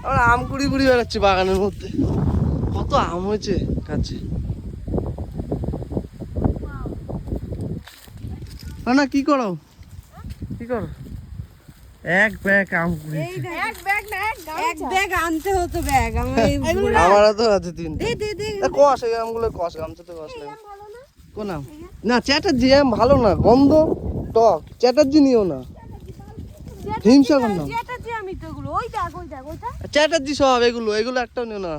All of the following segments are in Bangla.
আমরা আম কুড়ি কুড়ি বেড়াচ্ছি বাগানের মধ্যে। কত আম হয়েছে কাছে। না কি করো কি করো? এক ব্যাগ আম কুড়ি। এক ব্যাগ না, এক ব্যাগ আনতে হতো ব্যাগ। আমারও তো আছে তিনটে। কষ এই আমগুলো কষ, গামছাতে কষ লাগে। কোন আম? না চ্যাটার্জি আম ভালো না, গন্ধ টক। চ্যাটার্জি নিও না, হিমসাগর নাম। চ্যাটার্জি সব এগুলো একটাও নিও না।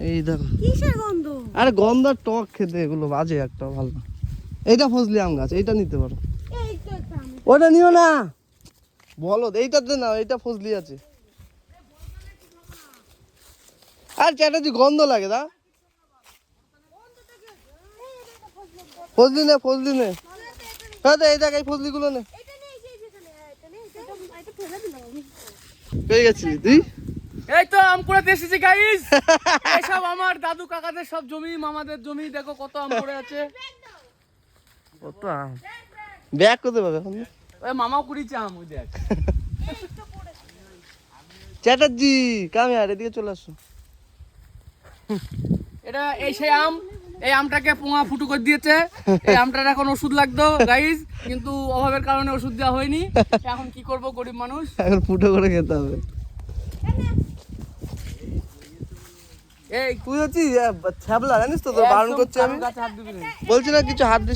এই দেখো কিসের গন্ধ? আরে গন্ধ আর টক খেতে এগুলো বাজে, একটাও ভালো না। এইটা ফজলি আম গাছ, এইটা নিতে পারো। ওটা নিও না বলো, এইটাতে না, এইটা ফজলি আছে। আর চ্যাটার্জি গন্ধ লাগে দা। ফজলি নে, ফজলি নে। হ্যাঁ এই দেখ, এই ফজলি গুলো নে। পেয়ে গেছিলি তুই? এই তো আম কুড়াতে এসেছি গাইস। এসব আমার দাদু কাকাদের সব জমি, মামাদের জমি। দেখো কত আম পড়ে আছে। কত আম ব্যাগ করতে পারবে এখন? ওই মামাও কুড়িয়েছে আম, ওই দেখ। চ্যাটার্জি কামে আর এদিকে চলে আসো। এটা এই সেই আম, এই আমটাকে পোঙা ফুটো করে দিয়েছে। এই আমটার এখন ওষুধ লাগতো গাইস, কিন্তু অভাবের কারণে ওষুধ দেওয়া হয়নি। এখন কি করব, গরিব মানুষ। এখন ফুটো করে খেতে হবে। এই তুই হচ্ছিস ছ্যাবলা, জানিস তো, তোর বারণ করছি আমি। গাছে হাত দিবি না। বলছি না কিছু হাত দিস